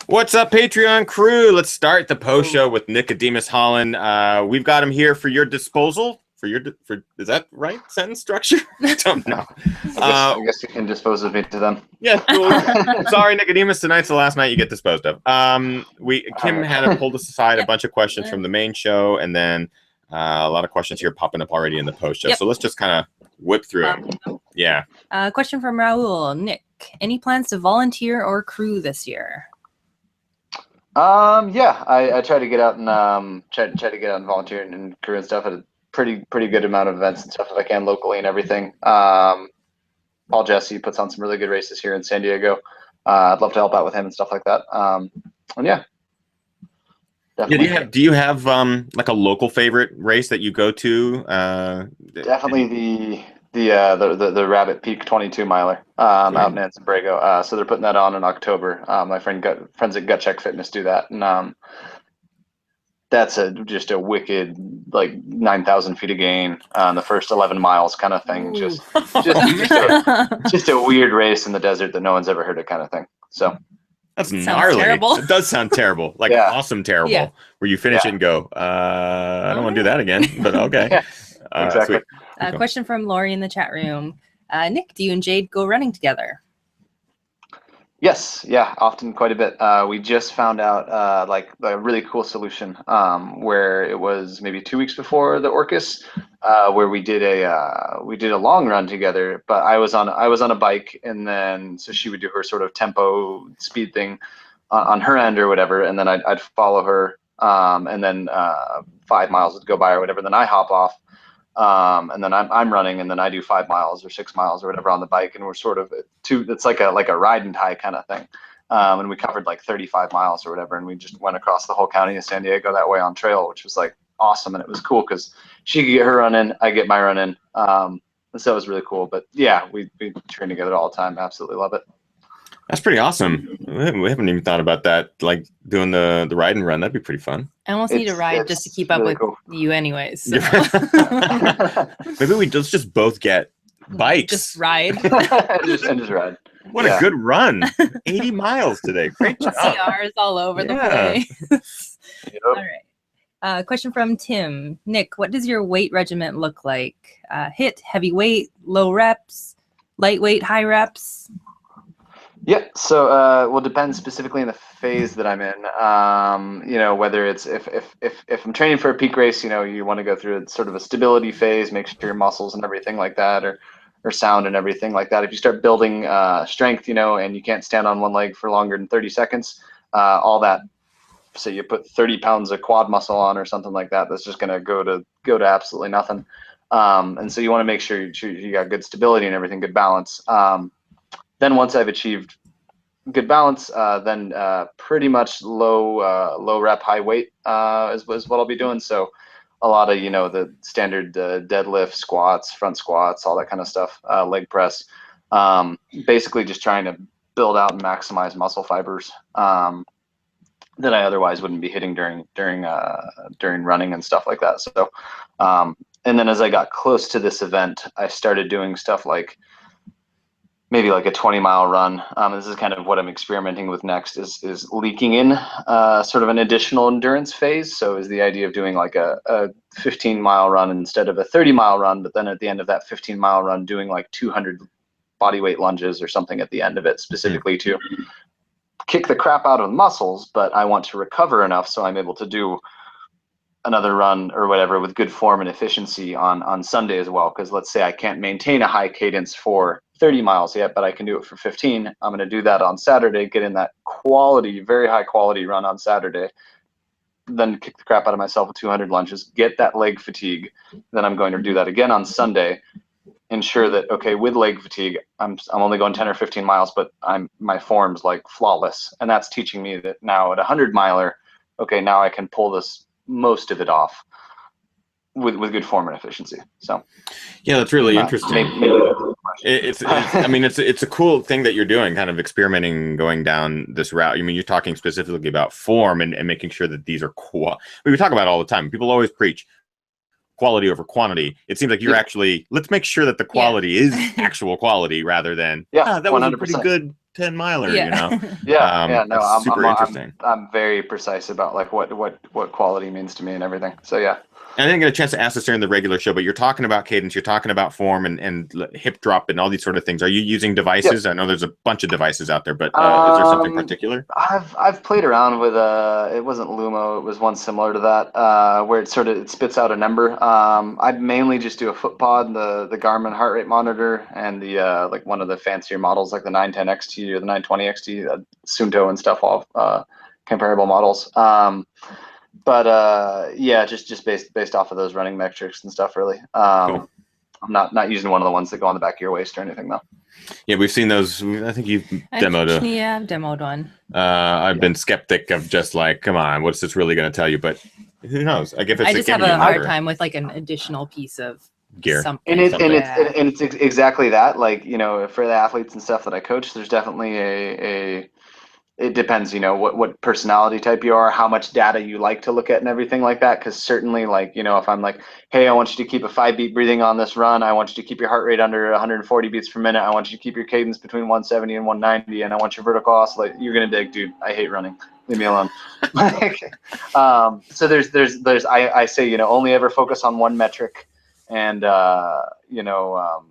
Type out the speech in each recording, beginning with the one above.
What's up, Patreon crew? Let's start the post show with Nicodemus Holland. We've got him here for your disposal. Is that right? Sentence structure? I don't know. I guess you can dispose of me to them. Yeah. Cool. Sorry, Nicodemus. Tonight's the last night you get disposed of. Kim had pulled us aside a bunch of questions from the main show, and then a lot of questions here popping up already in the post show. So let's just kind of whip through them. Yeah. Question from Raul. Nick, any plans to volunteer or crew this year? Yeah, I try to get out and try to get out and volunteer and crew and stuff at a pretty good amount of events and stuff if I can locally and everything. Paul Jesse puts on some really good races here in San Diego. I'd love to help out with him and stuff like that. And yeah. Definitely. Yeah, do you have like a local favorite race that you go to? Definitely the Rabbit Peak 22 miler out in Anza Borrego. So they're putting that on in October. My friends at Gut Check Fitness do that, and that's just a wicked, like 9,000 feet of gain on the first 11 miles kind of thing. Just a weird race in the desert that no one's ever heard of kind of thing. So. That's gnarly. Terrible. It does sound terrible. Like awesome terrible. Yeah. Where you finish it and go, I don't want to do that again, but okay. Yeah, exactly. Question from Lori in the chat room. Nick, do you and Jade go running together? Yes, yeah, often quite a bit. We just found out like a really cool solution where it was maybe 2 weeks before the Orcas, where we did a long run together. But I was on a bike, and then so she would do her sort of tempo speed thing on her end or whatever, and then I'd follow her, and then 5 miles would go by or whatever. Then I hop off. And then I'm running, and then I do 5 miles or 6 miles or whatever on the bike, and we're sort of it's like a ride and tie kind of thing. And we covered like 35 miles or whatever, and we just went across the whole county of San Diego that way on trail, which was like awesome, and it was cool because she could get her run in, I get my run in, and so it was really cool. But yeah, we train together all the time. Absolutely love it. That's pretty awesome. We haven't even thought about that, like doing the ride and run. That'd be pretty fun. I almost need a ride just to keep up really with cool. you anyways. So. Maybe let's just both get bikes. Just ride. and just ride. What a good run. 80 miles today. Great job. CRs all over the place. Yep. All right. Question from Tim. Nick, what does your weight regimen look like? HIIT, heavy weight, low reps, lightweight, high reps? Yeah, so well, depends specifically on the phase that I'm in. Whether it's if I'm training for a peak race, you want to go through sort of a stability phase, make sure your muscles and everything like that or sound and everything like that. If you start building strength, and you can't stand on one leg for longer than 30 seconds, all that. So you put 30 pounds of quad muscle on or something like that. That's just going to go to absolutely nothing. And so you want to make sure you got good stability and everything, good balance. Then once I've achieved good balance, then pretty much low rep, high weight is what I'll be doing. So a lot of, the standard deadlift, squats, front squats, all that kind of stuff, leg press, basically just trying to build out and maximize muscle fibers that I otherwise wouldn't be hitting during running and stuff like that. So, and then as I got close to this event, I started doing stuff like maybe like a 20-mile run. This is kind of what I'm experimenting with next is leaking in sort of an additional endurance phase. So is the idea of doing like a 15-mile run instead of a 30-mile run, but then at the end of that 15-mile run, doing like 200 body weight lunges or something at the end of it, specifically to kick the crap out of the muscles, but I want to recover enough so I'm able to do another run or whatever with good form and efficiency on Sunday as well. Because let's say I can't maintain a high cadence for 30 miles yet, but I can do it for 15. I'm going to do that on Saturday, get in that quality, very high quality run on Saturday, then kick the crap out of myself with 200 lunges, get that leg fatigue. Then I'm going to do that again on Sunday, ensure that, okay, with leg fatigue, I'm only going 10 or 15 miles, but my form's like flawless. And that's teaching me that now at a 100-miler, okay, now I can pull most of it off with good form and efficiency. So yeah, that's really interesting. It's a cool thing that you're doing, kind of experimenting, going down this route. I mean, you're talking specifically about form and making sure that these are we talk about it all the time. People always preach quality over quantity. It seems like you're actually, let's make sure that the quality is actual quality rather than, that was 100%. A pretty good 10 miler, Yeah. you know? Yeah, no, That's super interesting. I'm very precise about like what quality means to me and everything. So yeah. I didn't get a chance to ask this during the regular show, but you're talking about cadence, you're talking about form and hip drop and all these sort of things. Are you using devices? Yep. I know there's a bunch of devices out there, but is there something particular? I've played around with it wasn't Lumo, it was one similar to that, where it spits out a number. I mainly just do a foot pod, the Garmin heart rate monitor, and the like one of the fancier models like the 910 XT or the 920 XT, Sunto and stuff, all comparable models. But yeah, just based off of those running metrics and stuff, really. Cool. I'm not using one of the ones that go on the back of your waist or anything, though. Yeah, we've seen those. I think you've demoed a. Yeah, I've demoed one. I've been skeptic of just like, come on, what's this really going to tell you? But who knows? I guess I just have a hard time with like an additional piece of gear. Something. It's exactly that. Like, you know, for the athletes and stuff that I coach, there's definitely it depends, you know, what personality type you are, how much data you like to look at and everything like that. Because certainly, like, you know, if I'm like, hey, I want you to keep a 5-beat breathing on this run, I want you to keep your heart rate under 140 beats per minute, I want you to keep your cadence between 170 and 190, and I want your vertical oscillate, you're gonna dig, dude, I hate running, leave me alone. So I say, you know, only ever focus on one metric, and you know,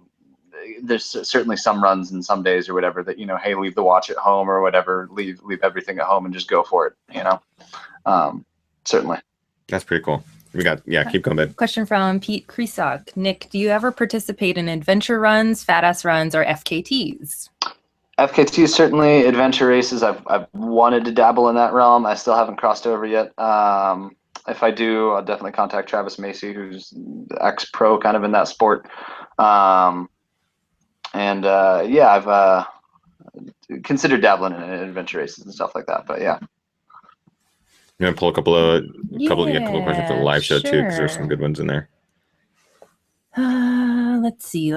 there's certainly some runs and some days or whatever that, you know, hey, leave the watch at home or whatever, leave everything at home and just go for it, you know. Certainly. That's pretty cool. We got, keep going, babe. Question from Pete Kresak. Nick, do you ever participate in adventure runs, fat ass runs, or FKTs? FKTs, certainly. Adventure races, I've wanted to dabble in that realm. I still haven't crossed over yet. If I do, I'll definitely contact Travis Macy, who's ex-pro kind of in that sport. Yeah, I've considered dabbling in adventure races and stuff like that. But yeah, I'm gonna pull a couple of questions for the live show too, because there's some good ones in there. Let's see.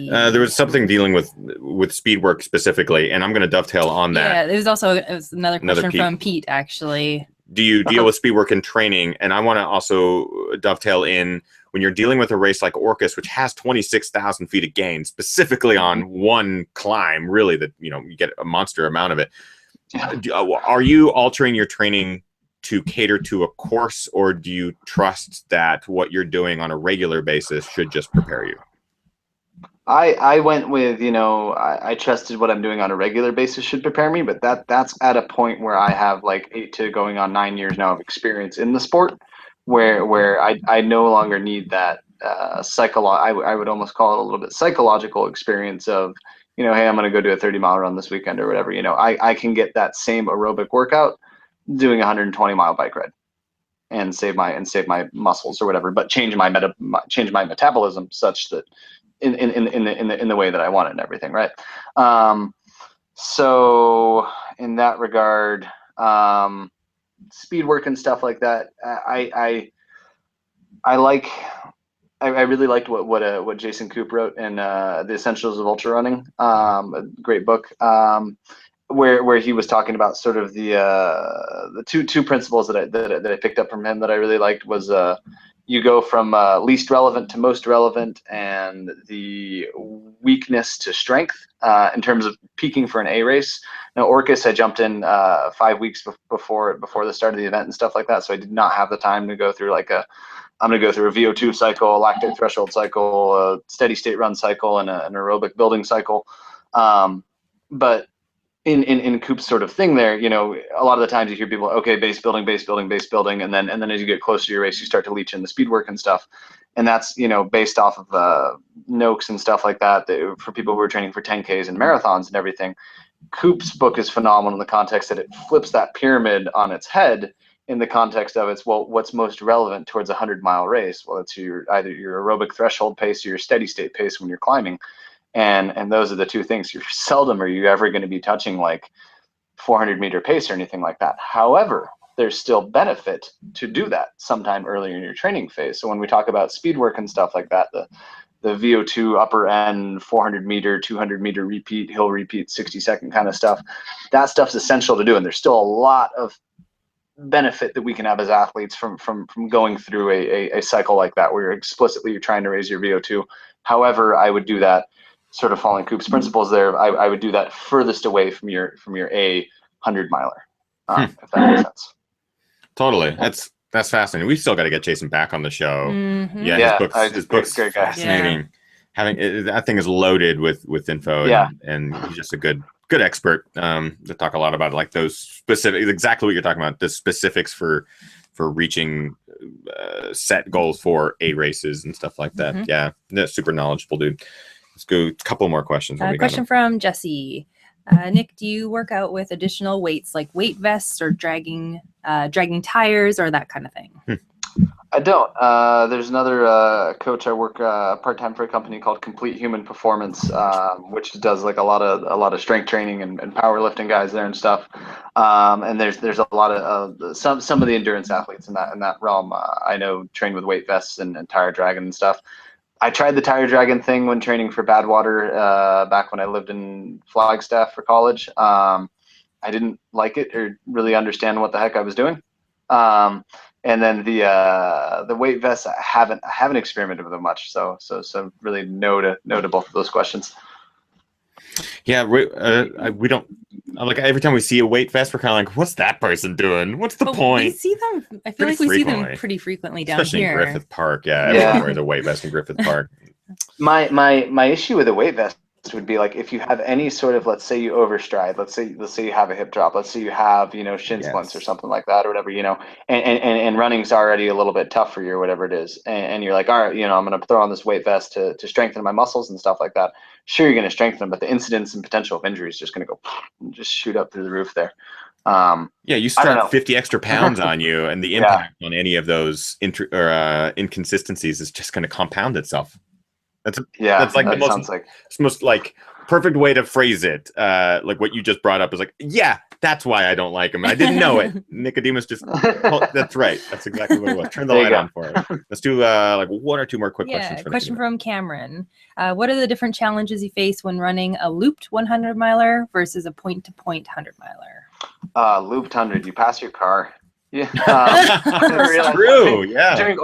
There was something dealing with speed work specifically, and I'm going to dovetail on that. Yeah, it was another question from Pete, actually. Do you deal with speed work in training? And I want to also dovetail in when you're dealing with a race like Orcus, which has 26,000 feet of gain, specifically on one climb, really, that, you know, you get a monster amount of it. Are you altering your training to cater to a course, or do you trust that what you're doing on a regular basis should just prepare you? I went with, you know, I trusted what I'm doing on a regular basis should prepare me, but that's at a point where I have like 8 to going on 9 years now of experience in the sport, where I no longer need that I would almost call it a little bit psychological experience of, you know, hey, I'm going to go do a 30-mile run this weekend or whatever. You know, I can get that same aerobic workout doing a 120-mile bike ride and save my muscles or whatever, but change my metabolism such that in the way that I want it and everything, right? So in that regard, speed work and stuff like that, I really liked what Jason Koop wrote in The Essentials of Ultra Running, a great book, where he was talking about sort of the two principles that I picked up from him that I really liked was you go from least relevant to most relevant, and the weakness to strength in terms of peaking for an A race. Now, Orcus, I jumped in 5 weeks before the start of the event and stuff like that, so I did not have the time to go through I'm going to go through a VO2 cycle, a lactate threshold cycle, a steady state run cycle, and an aerobic building cycle. But in Koop's sort of thing there, you know, a lot of the times you hear people, okay, base building, and then as you get closer to your race, you start to leach in the speed work and stuff. And that's, you know, based off of Noakes and stuff like that, for people who are training for 10Ks and marathons and everything. Koop's book is phenomenal in the context that it flips that pyramid on its head in the context of what's most relevant towards a 100-mile race? Well, it's either your aerobic threshold pace or your steady state pace when you're climbing. And those are the two things. You're seldom are you ever going to be touching like 400-meter pace or anything like that. However, there's still benefit to do that sometime earlier in your training phase. So when we talk about speed work and stuff like that, the VO2 upper end 400-meter, 200-meter repeat, hill repeat, 60-second kind of stuff, that stuff's essential to do. And there's still a lot of benefit that we can have as athletes from going through a cycle like that, where you're trying to raise your VO2. However, I would do that sort of following Coop's principles there, I would do that furthest away from your A 100-miler, if that makes sense. Totally. That's fascinating. We still got to get Jason back on the show. Mm-hmm. Yeah, his book's great guy. fascinating. That thing is loaded with info, and he's just a good expert to talk a lot about like those specific, exactly what you're talking about, the specifics for reaching set goals for A races and stuff like that. Yeah, that's super knowledgeable, dude. Let's go a couple more questions. Question from Jesse. Nick, do you work out with additional weights like weight vests or dragging tires or that kind of thing? I don't. There's another coach I work part-time for a company called Complete Human Performance, which does like a lot of strength training and powerlifting guys there and stuff. And there's a lot of some of the endurance athletes in that realm. I know train with weight vests and tire dragging and stuff. I tried the tire dragging thing when training for Badwater back when I lived in Flagstaff for college. I didn't like it or really understand what the heck I was doing. And then the weight vests, I haven't experimented with them much. So really no to both of those questions. Yeah, we don't like every time we see a weight vest, we're kind of like, what's that person doing? What's the point? We see them. I feel like we see them pretty frequently down especially here. in Griffith Park. Yeah, everyone wears a weight vest in Griffith Park. My issue with a weight vest would be like if you have any sort of, let's say you overstride, let's say you have a hip drop, let's say you have shin splints or something like that or whatever, and running's already a little bit tough for you or whatever it is, and you're like, all right, I'm going to throw on this weight vest to strengthen my muscles and stuff like that. Sure, you're going to strengthen them, but the incidence and potential of injury is just going to go and just shoot up through the roof there. You strap 50 extra pounds on you, and the impact on any of those inconsistencies is just going to compound itself. That's like the most like perfect way to phrase it. Like what you just brought up is like, that's why I don't like him. I didn't know it. Nicodemus just that's right. That's exactly what it was. Turn the light on for it. Let's do like one or two more quick questions. Question from Cameron. What are the different challenges you face when running a looped 100-miler versus a point-to-point 100-miler? Looped 100, you pass your car. Yeah, that's true. Yeah. During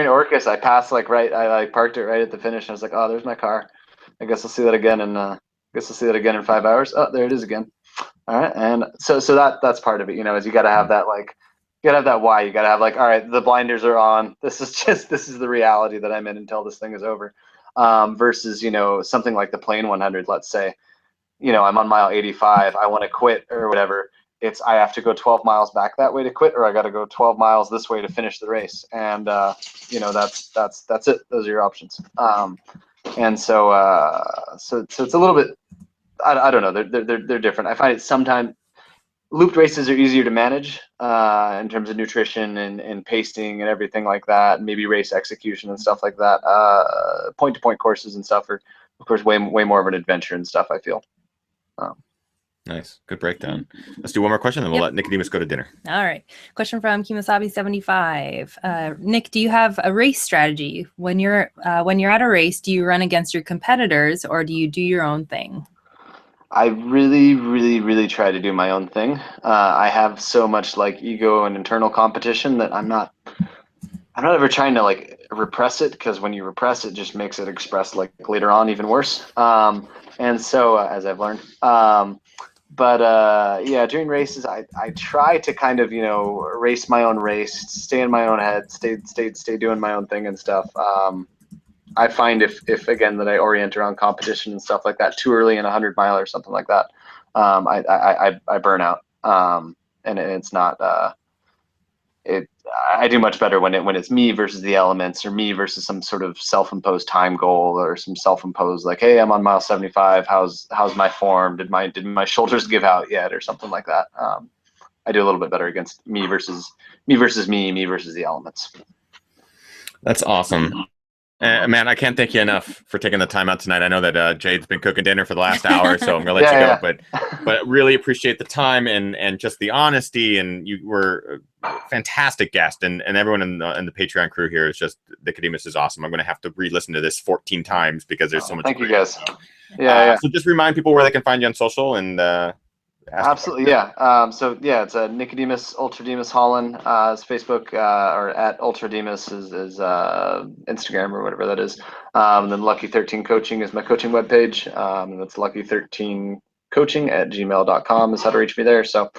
Orcus, I passed I parked it right at the finish. And I was like, oh, there's my car. I guess I'll see that again, and I guess I'll see that again in 5 hours. Oh, there it is again. All right, and so that's part of it. Is you got to have that you got to have that why. You got to have all right, the blinders are on. This is the reality that I'm in until this thing is over. Versus something like the plain 100. Let's say, I'm on mile 85. I want to quit or whatever. I have to go 12 miles back that way to quit, or I got to go 12 miles this way to finish the race. And, that's it. Those are your options. And so it's a little bit, I don't know. They're different. I find it sometimes looped races are easier to manage, in terms of nutrition and pacing and everything like that. And maybe race execution and stuff like that. Point to point courses and stuff are, of course, way more of an adventure and stuff, I feel. Nice. Good breakdown. Let's do one more question, then we'll let Nicodemus go to dinner. All right. Question from Kimasabi75. Nick, do you have a race strategy? When you're at a race, do you run against your competitors or do you do your own thing? I really, really, really try to do my own thing. I have so much ego and internal competition that I'm not ever trying to repress it, because when you repress it, just makes it express later on even worse. And so as I've learned, but during races, I try to kind of race my own race, stay in my own head, stay doing my own thing and stuff. I find if again that I orient around competition and stuff like that too early in a 100-mile or something like that, I burn out, and it's not. I do much better when it's me versus the elements, or me versus some sort of self-imposed time goal, or some self-imposed hey, I'm on mile 75. How's my form? Did my shoulders give out yet, or something like that? I do a little bit better against me versus me versus the elements. That's awesome. Man, I can't thank you enough for taking the time out tonight. I know that Jade's been cooking dinner for the last hour, so I'm gonna let you go. But really appreciate the time and just the honesty. And you were a fantastic guest, and everyone in the Patreon crew here is just, Nicodemus is awesome. I'm gonna have to re-listen to this 14 times because there's so much. Thank you guys. So just remind people where they can find you on social and. Absolutely, yeah. So yeah, it's Nicodemus Ultrademus Holland. Is Facebook or at Ultrademus is Instagram or whatever that is. And then Lucky 13 Coaching is my coaching webpage. And that's lucky13coaching@gmail.com is how to reach me there. So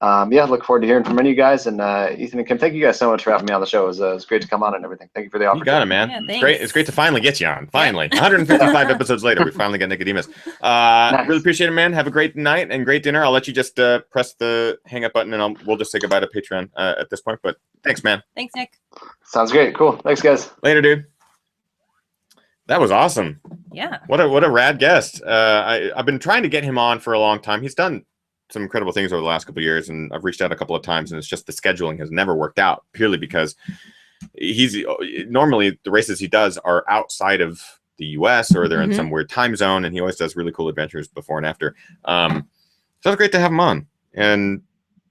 yeah, look forward to hearing from any of you guys. And Ethan and Kim, thank you guys so much for having me on the show. It was great to come on and everything. Thank you for the opportunity. You got it, man. Yeah, It's great. It's great to finally get you on. Finally, 155 episodes later, we finally got Nicodemus. Nice. Really appreciate it, man. Have a great night and great dinner. I'll let you just press the hang up button, and we'll just say goodbye to Patreon at this point. But thanks, man. Thanks, Nick. Sounds great. Cool. Thanks, guys. Later, dude. That was awesome. Yeah. What a rad guest. I've been trying to get him on for a long time. He's done some incredible things over the last couple of years, and I've reached out a couple of times, and it's just the scheduling has never worked out, purely because he's normally the races he does are outside of the US or they're in some weird time zone, and he always does really cool adventures before and after. So it's great to have him on, and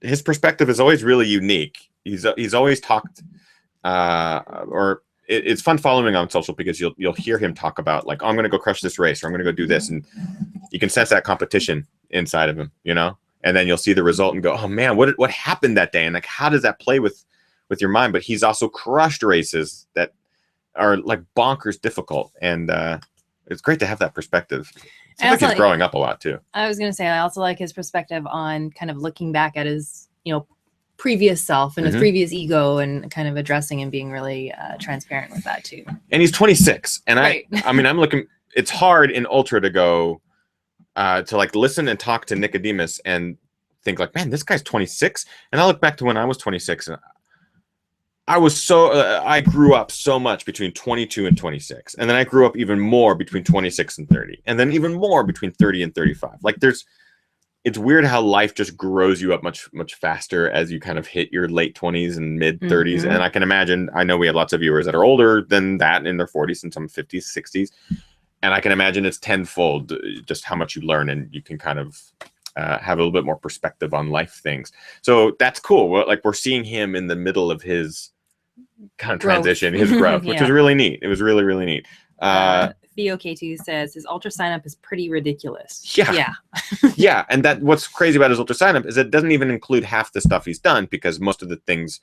his perspective is always really unique. He's always talked it's fun following on social because you'll hear him talk about like, oh, I'm going to go crush this race, or I'm going to go do this, and you can sense that competition inside of him, you know. And then you'll see the result and go, oh man, what happened that day, and like how does that play with your mind? But he's also crushed races that are like bonkers difficult, and it's great to have that perspective. It's like he's growing up a lot too. I was going to say, I also like his perspective on kind of looking back at his, previous self and his previous ego, and kind of addressing and being really transparent with that too. And he's 26, and right. I mean, I'm looking. It's hard in ultra to go to like listen and talk to Nicodemus and think like, man, this guy's 26. And I look back to when I was 26, and I was I grew up so much between 22 and 26, and then I grew up even more between 26 and 30, and then even more between 30 and 35. Like it's weird how life just grows you up much faster as you kind of hit your late 20s and mid 30s. And I can imagine, I know we have lots of viewers that are older than that, in their 40s and some 50s, 60s. And I can imagine it's tenfold just how much you learn, and you can kind of have a little bit more perspective on life things. So that's cool. We're seeing him in the middle of his kind of transition, his growth, which is really neat. It was really, really neat. Theo K2 says his ultra sign up is pretty ridiculous. Yeah. Yeah. And what's crazy about his ultra sign up is it doesn't even include half the stuff he's done, because most of the things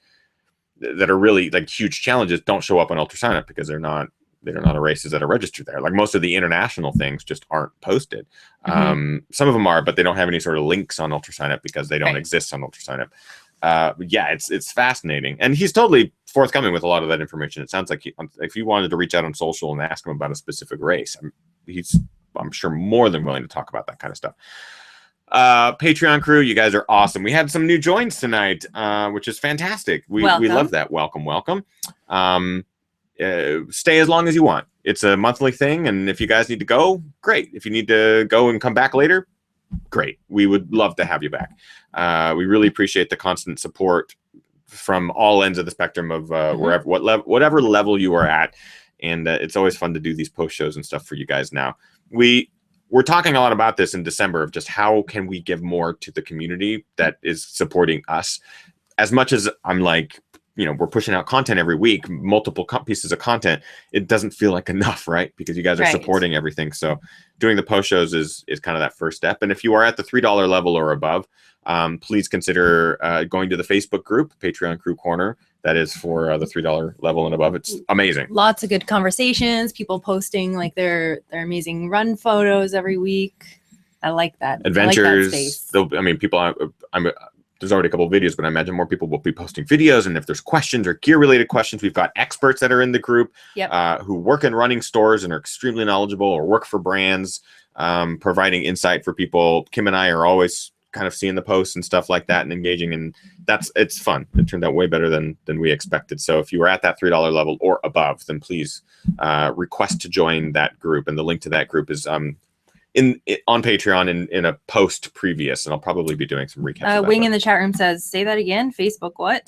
that are really like huge challenges don't show up on ultra sign up because they're not races that are registered there. Like most of the international things just aren't posted. Some of them are, but they don't have any sort of links on ultra sign up because they don't exist on ultra sign up. Yeah, it's fascinating, and he's totally forthcoming with a lot of that information. It sounds like if you wanted to reach out on social and ask him about a specific race, I'm sure more than willing to talk about that kind of stuff. Patreon crew, you guys are awesome. We had some new joins tonight, which is fantastic. We love that. Welcome. Stay as long as you want. It's a monthly thing, and if you guys need to go, great. If you need to go and come back later, great. We would love to have you back. We really appreciate the constant support from all ends of the spectrum of whatever level you are at, and it's always fun to do these post shows and stuff for you guys. Now we're talking a lot about this in December of just how can we give more to the community that is supporting us. As much as I'm like, we're pushing out content every week, multiple pieces of content, it doesn't feel like enough, right? Because you guys are supporting everything. So doing the post shows is kind of that first step. And if you are at the $3 level or above, please consider going to the Facebook group, Patreon Crew Corner. That is for the $3 level and above. It's amazing. Lots of good conversations, people posting like their amazing run photos every week. I like that. Adventures. I like that space. People, there's already a couple of videos, but I imagine more people will be posting videos. And if there's questions or gear-related questions, we've got experts that are in the group who work in running stores and are extremely knowledgeable, or work for brands, providing insight for people. Kim and I are always kind of seeing the posts and stuff like that and engaging, and it's fun. It turned out way better than we expected. So if you are at that $3 level or above, then please request to join that group. And the link to that group is on Patreon in a post previous, and I'll probably be doing some recaps. Wing in the chat room says, say that again. Facebook, what?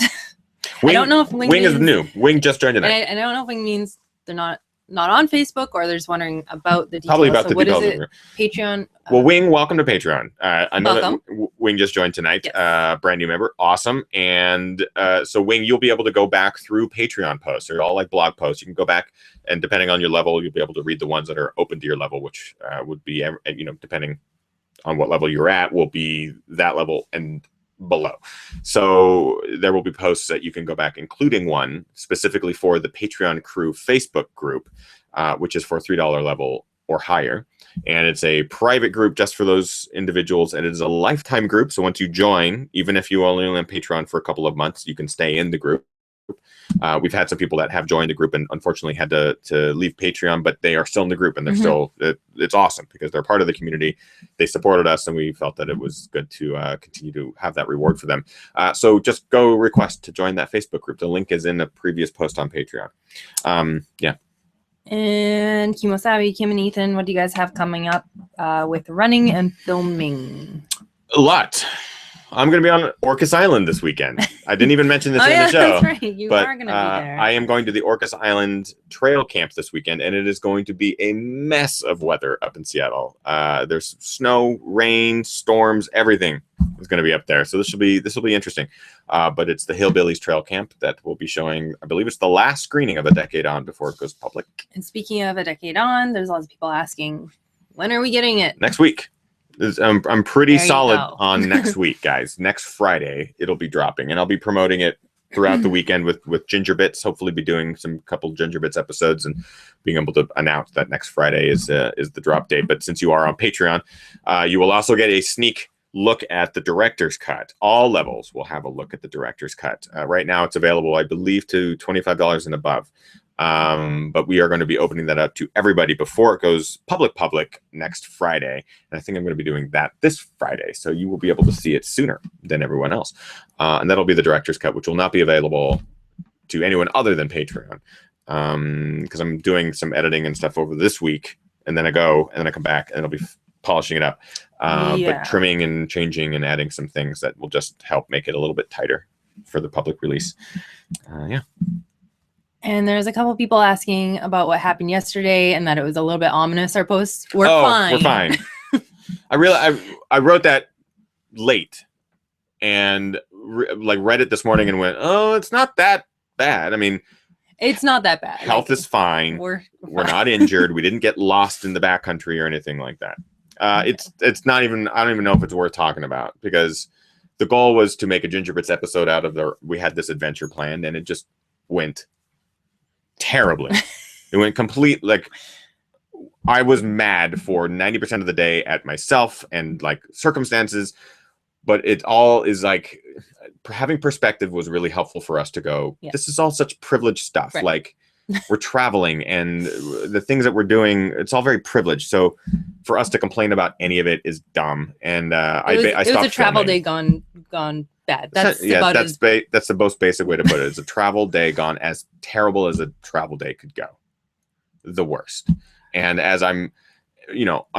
Wing, I don't know if Wing means, is new. Wing just joined tonight. And I don't know if Wing means they're not on Facebook, or they're just wondering about the details. Probably about the details. What is it? Patreon. Well, Wing, welcome to Patreon. I know welcome. That Wing just joined tonight. Yes. Brand new member. Awesome. And so Wing, you'll be able to go back through Patreon posts. They're all like blog posts. You can go back, and depending on your level, you'll be able to read the ones that are open to your level, which would be, depending on what level you're at will be that level and below. So there will be posts that you can go back, including one specifically for the Patreon crew Facebook group, which is for $3 level or higher. And it's a private group just for those individuals. And it is a lifetime group. So once you join, even if you only on Patreon for a couple of months, you can stay in the group. We've had some people that have joined the group and unfortunately had to leave Patreon, but they are still in the group and they're still, it's awesome because they're part of the community. They supported us and we felt that it was good to continue to have that reward for them. So just go request to join that Facebook group. The link is in a previous post on Patreon. Yeah. And Kimosabi, Kim and Ethan, what do you guys have coming up with running and filming? A lot. I'm going to be on Orcas Island this weekend. I didn't even mention this in the show. That's right. You are going to be there. I am going to the Orcas Island trail camp this weekend, and it is going to be a mess of weather up in Seattle. There's snow, rain, storms, everything is going to be up there. So this will be interesting. But it's the Hillbillies Trail Camp that will be showing. I believe it's the last screening of A Decade On before it goes public. And speaking of A Decade On, there's lots of people asking, when are we getting it? Next week. I'm pretty solid on next week, guys. Next Friday, it'll be dropping, and I'll be promoting it throughout the weekend with Ginger Bits. Hopefully, be doing some couple Ginger Bits episodes and being able to announce that next Friday is the drop date. But since you are on Patreon, you will also get a sneak look at the director's cut. All levels will have a look at the director's cut. Right now, it's available, I believe, to $25 and above. But we are going to be opening that up to everybody before it goes public next Friday. And I think I'm going to be doing that this Friday. So you will be able to see it sooner than everyone else. And that'll be the director's cut, which will not be available to anyone other than Patreon. Because I'm doing some editing and stuff over this week. And then I go, and then I come back, and I'll be polishing it up. But trimming and changing and adding some things that will just help make it a little bit tighter for the public release. Yeah. And there's a couple people asking about what happened yesterday and that it was a little bit ominous. Our posts were fine. We're fine. I wrote that late and read it this morning and went, oh, it's not that bad. I mean, it's not that bad. Health is fine. We're not injured. We didn't get lost in the backcountry or anything like that. It's not even, I don't even know if it's worth talking about because the goal was to make a Ginger Bits episode out of we had this adventure planned and it just went terribly. It went complete, I was mad for 90% of the day at myself and circumstances, but it all is having perspective was really helpful for us to go, this is all such privileged stuff. Right. We're traveling and the things that we're doing, it's all very privileged. So for us to complain about any of it is dumb. And I stopped. It was a travel day gone bad. That's the most basic way to put it. It's a travel day gone as terrible as a travel day could go. The worst. And as I'm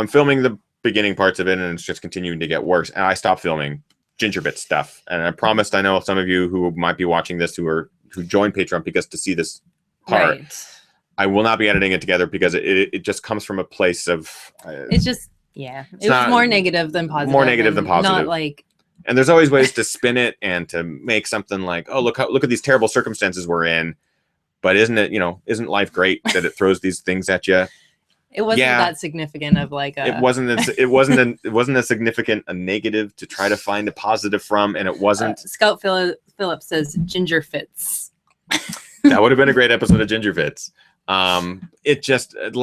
filming the beginning parts of it and it's just continuing to get worse. And I stopped filming Ginger Bit stuff. And I promised, I know some of you who might be watching this who joined Patreon because to see this part, I will not be editing it together because it just comes from a place of it's just it was more negative than positive. Not and there's always ways to spin it and to make something look at these terrible circumstances we're in, but isn't life great that it throws these things at you? It wasn't that significant of it wasn't a significant a negative to try to find a positive from, and it wasn't. Scout Phillips says Ginger Fits. That would have been a great episode of Ginger Fits. It just it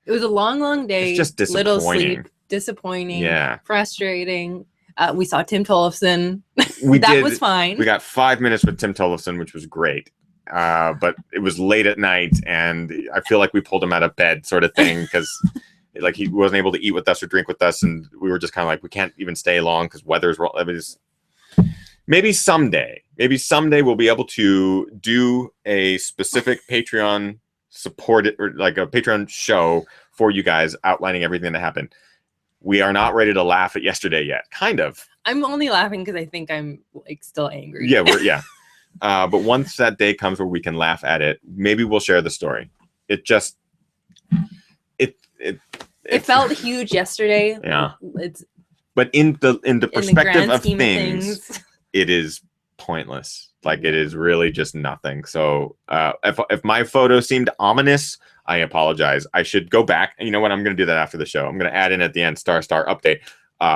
was a long day. It's just disappointing. Little sleep, disappointing. Yeah. Frustrating. We saw Tim Tollefson. That was fine. We got 5 minutes with Tim Tollefson, which was great. But it was late at night, and I feel like we pulled him out of bed, sort of thing, because he wasn't able to eat with us or drink with us, and we were just kind of we can't even stay long because weather's. Maybe someday we'll be able to do a specific Patreon supported or a Patreon show for you guys outlining everything that happened. We are not ready to laugh at yesterday yet. Kind of. I'm only laughing because I think I'm still angry. Yeah, but once that day comes where we can laugh at it, maybe we'll share the story. It felt huge yesterday. Yeah. But in the perspective of things, it is pointless. It is really just nothing. So if my photo seemed ominous, I apologize. I should go back. And you know what? I'm going to do that after the show. I'm going to add in at the end, star update.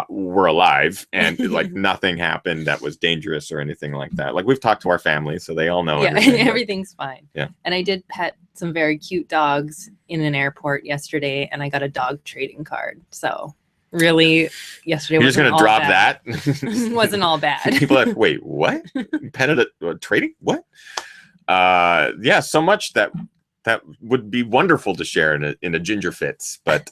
We're alive, and like nothing happened that was dangerous or anything like that. Like we've talked to our family, so they all know everything. Everything's fine. Yeah. And I did pet some very cute dogs in an airport yesterday, and I got a dog trading card. So really, yesterday You're just going to drop that? Wasn't all bad. People are like, wait, what? You petted a trading? What? Yeah, so much that would be wonderful to share in a Ginger Fits, but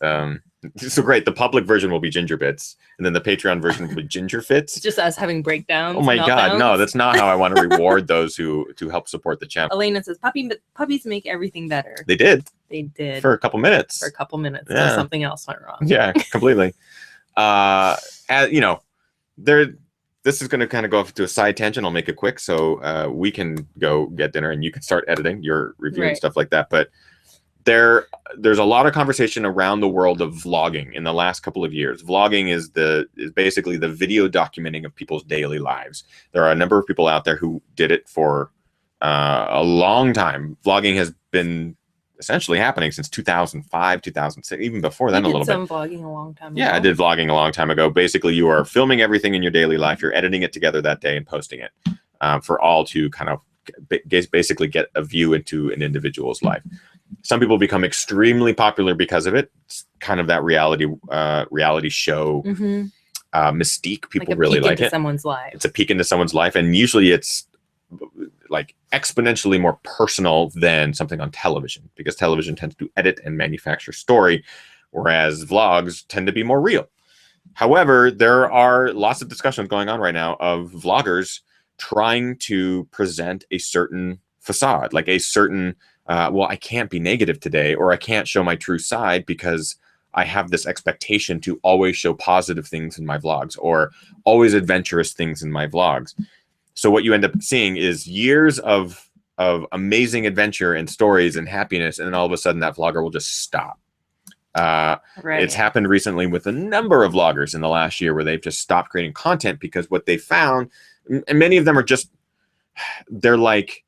so great. The public version will be Ginger Bits, and then the Patreon version will be Ginger Fits. Just us having breakdowns. Oh my God, no, that's not how I want to reward those who help support the channel. Elena says, puppies make everything better. They did. They did. For a couple minutes. Yeah. So something else went wrong. Yeah, completely. You know, this is going to kind of go off to a side tangent. I'll make it quick so we can go get dinner and you can start editing your review and stuff like that. But there's a lot of conversation around the world of vlogging in the last couple of years. Vlogging is basically the video documenting of people's daily lives. There are a number of people out there who did it for a long time. Vlogging has been essentially happening since 2005, 2006, even before then a little bit. You did some vlogging a long time ago. Yeah, I did vlogging a long time ago. Basically, you are filming everything in your daily life. You're editing it together that day and posting it for all to kind of basically get a view into an individual's life. Some people become extremely popular because of it. It's kind of that reality show mystique. People really like it. Someone's life. It's a peek into someone's life, and usually it's like exponentially more personal than something on television, because television tends to edit and manufacture story, whereas vlogs tend to be more real. However, there are lots of discussions going on right now of vloggers trying to present a certain facade, like a certain well, I can't be negative today, or I can't show my true side because I have this expectation to always show positive things in my vlogs, or always adventurous things in my vlogs. So what you end up seeing is years of amazing adventure and stories and happiness, and then all of a sudden that vlogger will just stop. It's happened recently with a number of vloggers in the last year where they've just stopped creating content because what they found, and many of them are just, they're like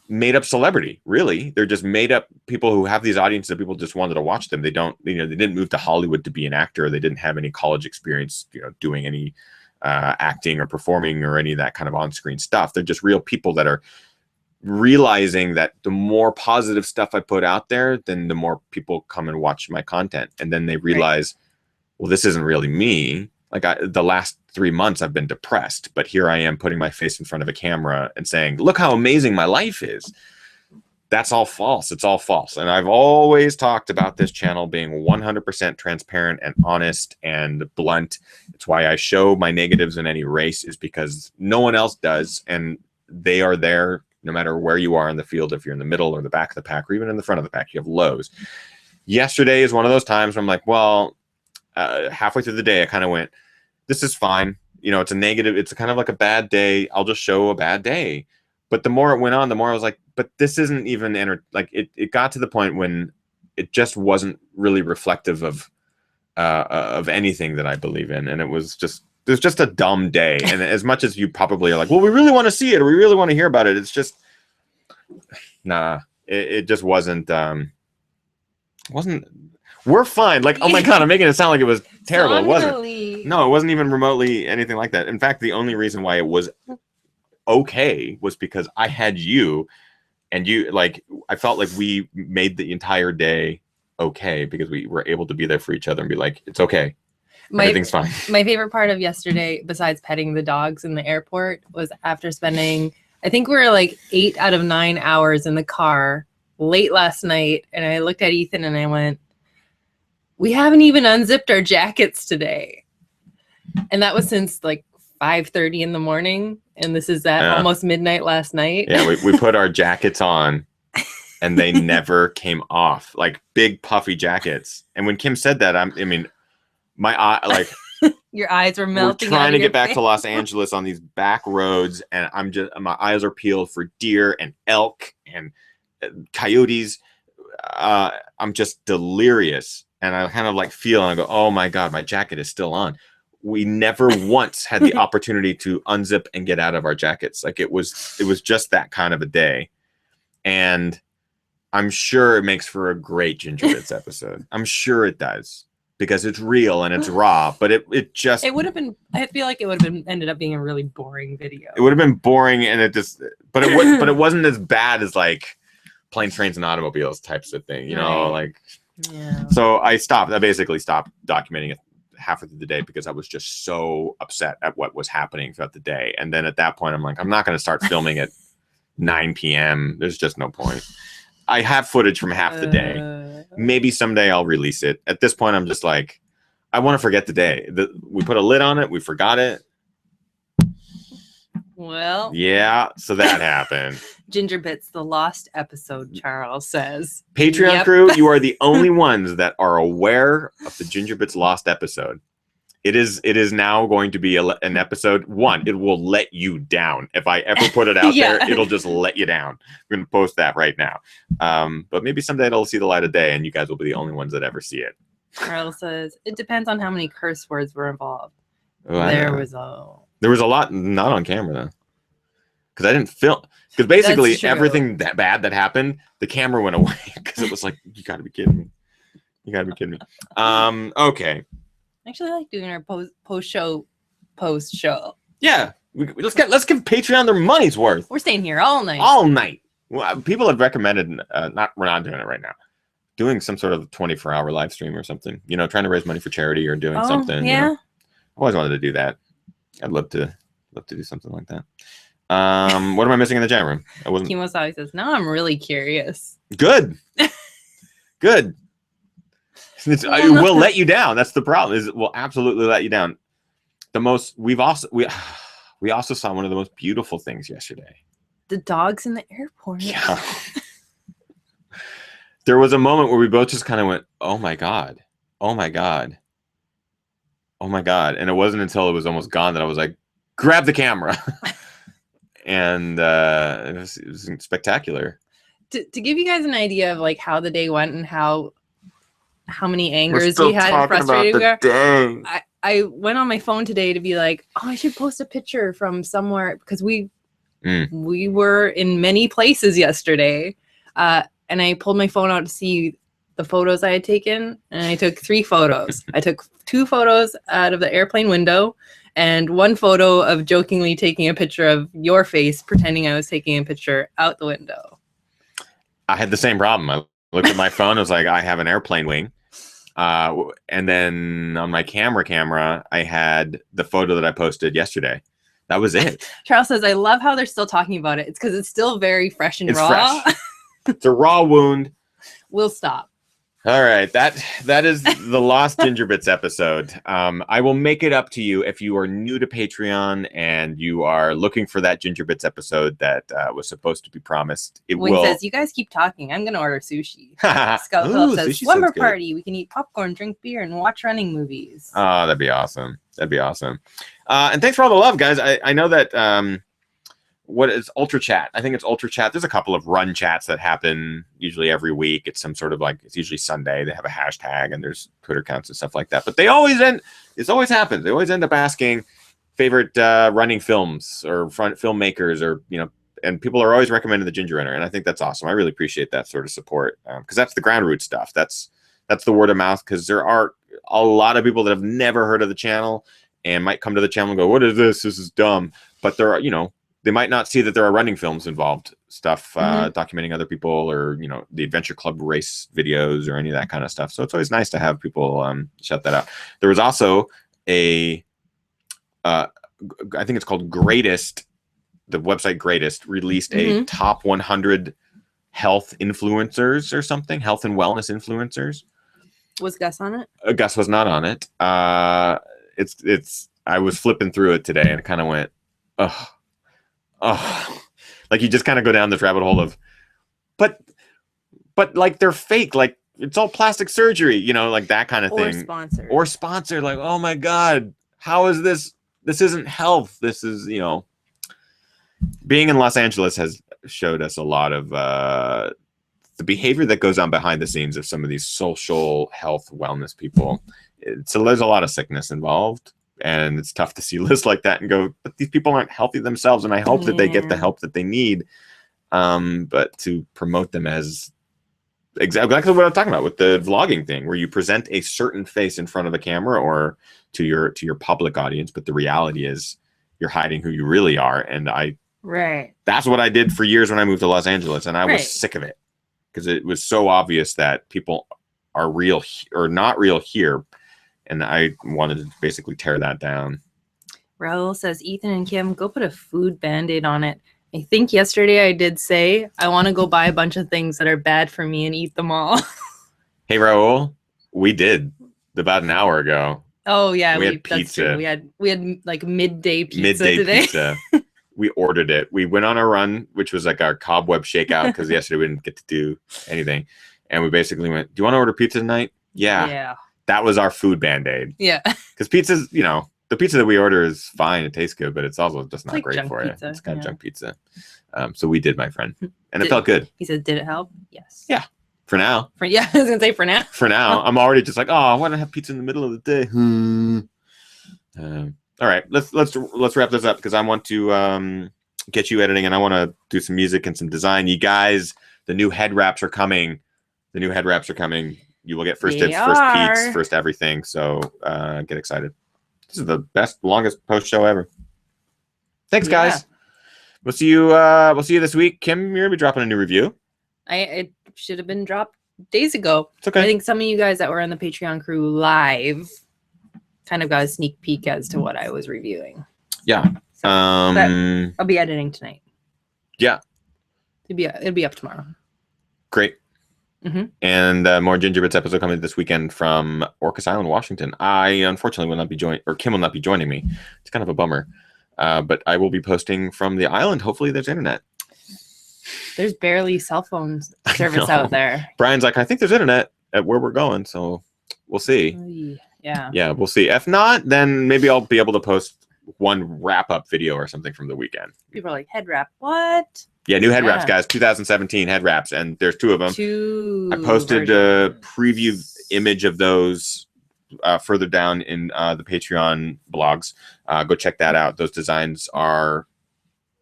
made up celebrity, really. They're just made up people who have these audiences that people just wanted to watch them. They don't, they didn't move to Hollywood to be an actor. They didn't have any college experience, doing any acting or performing or any of that kind of on-screen stuff. They're just real people that are realizing that the more positive stuff I put out there, then the more people come and watch my content. And then they realize, well, this isn't really me. Like the last 3 months I've been depressed, but here I am putting my face in front of a camera and saying, look how amazing my life is. That's all false. It's all false. And I've always talked about this channel being 100% transparent and honest and blunt. It's why I show my negatives in any race, is because no one else does. And they are there no matter where you are in the field. If you're in the middle or the back of the pack, or even in the front of the pack, you have lows. Yesterday is one of those times where I'm like, well, halfway through the day, I kind of went, this is fine. It's a negative. It's kind of like a bad day. I'll just show a bad day. But the more it went on, the more I was like, but this isn't even it got to the point when it just wasn't really reflective of anything that I believe in. And it was just a dumb day. And as much as you probably are like, well, we really want to see it, or we really want to hear about it, it's just, nah, it just wasn't, we're fine. Like, oh my God, I'm making it sound like it was terrible. It wasn't. No, it wasn't even remotely anything like that. In fact, the only reason why it was okay was because I had you, and I felt like we made the entire day okay, because we were able to be there for each other and be like, it's okay. Everything's fine. My favorite part of yesterday, besides petting the dogs in the airport, was after spending, I think we were like 8 out of 9 hours in the car late last night. And I looked at Ethan and I went, we haven't even unzipped our jackets today. And that was since like 5:30 in the morning. And this is at almost midnight last night. Yeah, we put our jackets on and they never came off, like big puffy jackets. And when Kim said that, my eye, like your eyes were melting. We're trying to get back to Los Angeles on these back roads, and my eyes are peeled for deer and elk and coyotes. I'm just delirious. And I kind of like feel, and I go, oh my God, my jacket is still on. We never once had the opportunity to unzip and get out of our jackets. Like it was just that kind of a day. And I'm sure it makes for a great Ginger Bits episode. I'm sure it does. Because it's real and it's raw, but it would have been. I feel like it would have been ended up being a really boring video. It would have been boring, and but it wasn't as bad as like Planes, Trains, and Automobiles types of thing, you know, like. Yeah. So I basically stopped documenting it halfway through the day because I was just so upset at what was happening throughout the day, and then at that point, I'm like, I'm not going to start filming at 9 p.m. There's just no point. I have footage from half the day. Maybe someday I'll release it. At this point, I'm just like, I want to forget the day. We put a lid on it. We forgot it. Well. Yeah, so that happened. Ginger Bits, the lost episode, Charles says. Patreon crew, you are the only ones that are aware of the Ginger Bits lost episode. It is now going to be an episode 1. It will let you down. If I ever put it out there, it'll just let you down. We're going to post that right now. But maybe someday it'll see the light of day and you guys will be the only ones that ever see it. Charles says, it depends on how many curse words were involved. Oh, there was a lot not on camera, though. Because I didn't film. Because basically everything that bad that happened, the camera went away. Because it was like, you got to be kidding me. You got to be kidding me. Okay. I actually like doing our post show. Yeah, let's give Patreon their money's worth. We're staying here all night. All night. Well, people have recommended we're not doing it right now. Doing some sort of 24-hour live stream or something. You know, trying to raise money for charity or doing something. Yeah. You know? I always wanted to do that. I'd love to do something like that. What am I missing in the chat room? Kimosawi says, now I'm really curious. Good. Good. It will let you down. That's the problem. Is it will absolutely let you down. We also saw one of the most beautiful things yesterday. The dogs in the airport. Yeah. There was a moment where we both just kind of went, "Oh my god, oh my god, oh my god," and it wasn't until it was almost gone that I was like, "Grab the camera," and it was spectacular. To give you guys an idea of like how the day went and how many angers we had and frustrated we were. I went on my phone today to be like, oh, I should post a picture from somewhere because we were in many places yesterday. And I pulled my phone out to see the photos I had taken, and I took 3 photos. I took 2 photos out of the airplane window and 1 photo of jokingly taking a picture of your face, pretending I was taking a picture out the window. I had the same problem. I looked at my phone. I was like, I have an airplane wing. And then on my camera, I had the photo that I posted yesterday. That was it. Charles says, I love how they're still talking about it. It's because it's still very fresh and raw. Fresh. It's a raw wound. We'll stop. All right. That is the Lost Ginger Bits episode. I will make it up to you if you are new to Patreon and you are looking for that Ginger Bits episode that was supposed to be promised. Wing says, you guys keep talking. I'm going to order sushi. Scout Phillips says, slumber party. We can eat popcorn, drink beer, and watch running movies. Oh, that'd be awesome. That'd be awesome. And thanks for all the love, guys. I know that... what is Ultra Chat? I think it's Ultra Chat. There's a couple of run chats that happen usually every week. It's some sort of like, it's usually Sunday. They have a hashtag and there's Twitter accounts and stuff like that. But it always happens. They always end up asking favorite running films or filmmakers or, you know, and people are always recommending the Ginger Runner. And I think that's awesome. I really appreciate that sort of support because that's the ground root stuff. That's the word of mouth because there are a lot of people that have never heard of the channel and might come to the channel and go, what is this? This is dumb. But there are, you know, they might not see that there are running films involved, stuff documenting other people or, you know, the Adventure Club race videos or any of that kind of stuff. So it's always nice to have people shout that out. There was also I think it's called Greatest, the website Greatest released a top 100 health influencers or something, health and wellness influencers. Was Gus on it? Gus was not on it. I was flipping through it today and it kind of went, ugh. Oh, like you just kind of go down this rabbit hole of, but like they're fake, like it's all plastic surgery, you know, like that kind of thing. Or sponsored, like, oh my God, how is this? This isn't health. This is, you know, being in Los Angeles has showed us a lot of the behavior that goes on behind the scenes of some of these social health wellness people. So there's a lot of sickness involved. And it's tough to see lists like that and go, but these people aren't healthy themselves. And I hope that they get the help that they need. But to promote them as exactly what I'm talking about with the vlogging thing, where you present a certain face in front of the camera or to your public audience, but the reality is you're hiding who you really are. And that's what I did for years when I moved to Los Angeles, and I was sick of it because it was so obvious that people are real or not real here, and I wanted to basically tear that down. Raul says, Ethan and Kim, go put a food Band-Aid on it. I think yesterday I did say I want to go buy a bunch of things that are bad for me and eat them all. Hey, Raul, we did about an hour ago. Oh yeah, we had pizza. We had like midday pizza today. Pizza. We ordered it. We went on a run, which was like our cobweb shakeout because yesterday we didn't get to do anything, and we basically went, "Do you want to order pizza tonight?" Yeah. That was our food Band-Aid. Yeah. Because pizza's, the pizza that we order is fine. It tastes good, but it's also just not great for pizza. You. It's kind of junk pizza. So we did, my friend. And it felt good. He said, did it help? Yes. Yeah. For now. I was going to say for now. For now. I'm already just like, I want to have pizza in the middle of the day. All right. Let's wrap this up because I want to get you editing and I want to do some music and some design. You guys, the new head wraps are coming. You will get first dibs, first peeks, first everything. So get excited. This is the best, longest post show ever. Thanks, guys. We'll see you this week. Kim, you're gonna be dropping a new review. It should have been dropped days ago. It's okay. I think some of you guys that were on the Patreon crew live kind of got a sneak peek as to what I was reviewing. Yeah. So, I'll be editing tonight. Yeah. It'll be up tomorrow. Great. Mm-hmm. And more Ginger Bits episode coming this weekend from Orcas Island, Washington. I unfortunately will not be Kim will not be joining me. It's kind of a bummer. But I will be posting from the island. Hopefully there's internet. There's barely cell phone service out there. Brian's like, I think there's internet at where we're going, so we'll see. Yeah, we'll see. If not, then maybe I'll be able to post one wrap-up video or something from the weekend. People are like, head wrap, what? Yeah, new head wraps, guys. 2017 head wraps, and there's two of them. I posted a preview image of those further down in the Patreon blogs. Go check that out. Those designs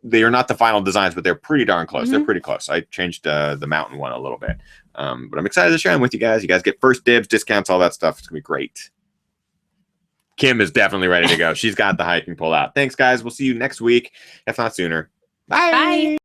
they are not the final designs, but they're pretty darn close. Mm-hmm. They're pretty close. I changed the mountain one a little bit. But I'm excited to share them with you guys. You guys get first dibs, discounts, all that stuff. It's going to be great. Kim is definitely ready to go. She's got the hiking pulled out. Thanks, guys. We'll see you next week, if not sooner. Bye.